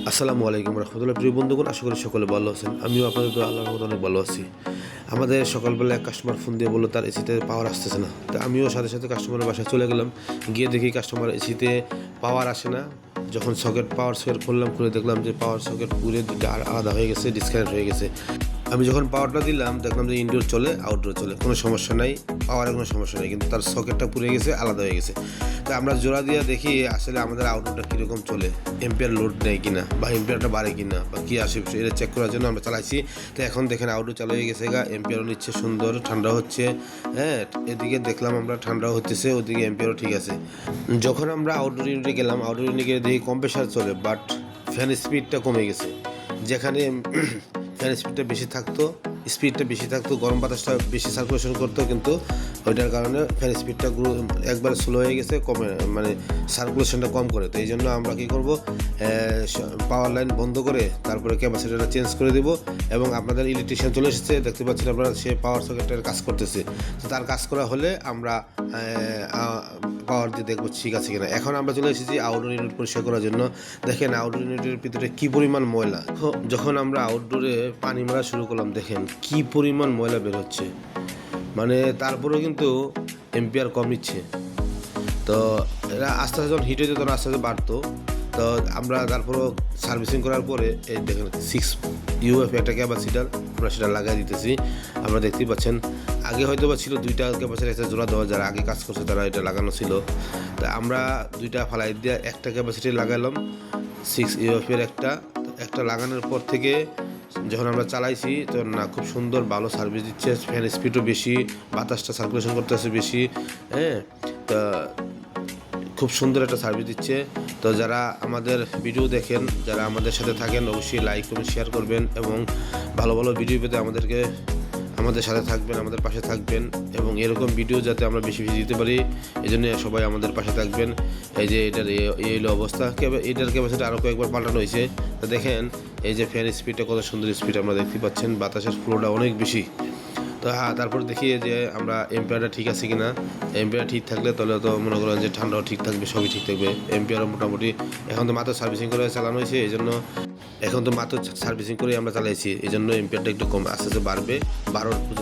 আসসালামু আলাইকুম রহমতুল্লাহ। প্রিয় বন্ধুগণ, আশা করি সকলে ভালো আছেন। আমিও আপনাদের তো আল্লাহর মতো অনেক ভালো আছি। আমাদের সকালবেলা এক কাস্টমার ফোন দিয়ে বললো তার এসিতে পাওয়ার আসতেছে না। তো আমিও সাথে সাথে কাস্টমারের বাসায় চলে গেলাম। গিয়ে দেখি কাস্টমার এসিতে পাওয়ার আসে না। যখন পাওয়ার সকেট খুললাম, খুলে দেখলাম যে পাওয়ার সকেট পুরে দুটো আলাদা হয়ে গেছে, ডিসকানেক্ট হয়ে গেছে। আমি যখন পাওয়ারটা দিলাম দেখলাম যে ইনডোর চলে, আউটডোর চলে, কোনো সমস্যা নাই, পাওয়ারের কোনো সমস্যা নেই, কিন্তু তার সকেটটা পুড়ে গেছে, আলাদা হয়ে গেছে। তো আমরা জোড়া দিয়ে দেখি আসলে আমাদের আউটডোরটা কীরকম চলে, এম্পিয়ার লোড নেয় কিনা বা এম্পিয়ারটা বাড়ে কিনা বা কী আসে, এটা চেক করার জন্য আমরা চালাইছি। তো এখন দেখেন আউটডোর চালু হয়ে গেছে, এম্পিয়ারও নিচ্ছে সুন্দর, ঠান্ডা হচ্ছে। হ্যাঁ, এদিকে দেখলাম আমরা ঠান্ডাও হচ্ছে, ওদিকে এম্পিয়ারও ঠিক আছে। যখন আমরা আউটডোর ইউনিটে গেলাম, আউটডোর ইউনিটে গিয়ে দেখি কম্প্রেসার চলে, বাট ফ্যান স্পিডটা কমে গেছে। যেখানে ফ্যান স্পিডটা বেশি থাকতো, গরম বাতাসটা বেশি সার্কুলেশন করতো, কিন্তু ওইটার কারণে ফ্যান স্পিডটা একবারে স্লো হয়ে গেছে, কমে মানে সার্কুলেশনটা কম করে। তো এই জন্য আমরা কী করবো, পাওয়ার লাইন বন্ধ করে তারপরে ক্যাপাসিটারটা চেঞ্জ করে দিব। এবং আপনাদের ইলেকট্রিশিয়ান চলে এসেছে, দেখতে পাচ্ছেন আপনারা, সে পাওয়ার সকেটের কাজ করতেছে। তো তার কাজ করা হলে আমরা পাওয়ার দিয়ে দেখবো ঠিক আছে কিনা। এখন আমরা চলে এসেছি আউটডোর ইউনিট পরিষ্কার করার জন্য। দেখেন আউটডোর ইউনিটের ভিতরে কী পরিমাণ ময়লা। যখন আমরা আউটডোরে পানি মারা শুরু করলাম, দেখেন কী পরিমাণ ময়লা বের হচ্ছে। মানে তারপরেও কিন্তু এম্পিয়ার কম নিচ্ছে। তো এরা আস্তে আস্তে যখন হিট হইতে তখন আস্তে আস্তে বাড়তো। তো আমরা তারপরও সার্ভিসিং করার পরে এই দেখেন 6 ইউএফ একটা ক্যাপাসিটার আমরা সেটা লাগাই দিতেছি। আপনারা দেখতেই পাচ্ছেন, আগে হয়তো বা ছিল 2টা ক্যাপাসিটার একটা জোড়া দেওয়া, যারা আগে কাজ করছে তারা এটা লাগানো ছিল। তা আমরা 2টা ফালাই দিয়ে একটা ক্যাপাসিটি লাগালাম, 6 ইউএফের একটা লাগানোর পর থেকে যখন আমরা চালাইছি তো না, খুব সুন্দর ভালো সার্ভিস দিচ্ছে। ফ্যান স্পিডও বেশি, বাতাসটা সার্কুলেশন করতেছে বেশি। হ্যাঁ, তা খুব সুন্দর একটা সার্ভিস দিচ্ছে। তো যারা আমাদের ভিডিও দেখেন, যারা আমাদের সাথে থাকেন, অবশ্যই লাইক কমেন্ট শেয়ার করবেন এবং ভালো ভালো ভিডিও পেতে আমাদের সাথে থাকবেন, আমাদের পাশে থাকবেন, এবং এরকম ভিডিও যাতে আমরা বেশি বেশি দিতে পারি, এই জন্য সবাই আমাদের পাশে থাকবেন। এই যে এটার এই হলো অবস্থা। এটার ক্যাপাসিটি আরও কয়েকবার পাল্টানো হয়েছে। তো দেখেন এই যে ফ্যান স্পিডটা কত সুন্দর স্পিড আমরা দেখতে পাচ্ছেন, বাতাসের ফ্লোটা অনেক বেশি। তো হ্যাঁ, তারপর দেখি যে আমরা এম্পিয়ারটা ঠিক আছে কিনা। এম্পিয়ার ঠিক থাকলে তাহলে তো মনে করেন যে ঠান্ডাও ঠিক থাকবে, সবই ঠিক থাকবে। এম্পিয়ারও মোটামুটি এখন তো মাত্র সার্ভিসিং করে চালানো হয়েছে, এই জন্য এখন তো মাত্র সার্ভিসিং করে আমরা চালাইছি, এই জন্য এম্পিয়ারটা একটু কম, আস্তে আস্তে বাড়বে, 12 পর্যন্ত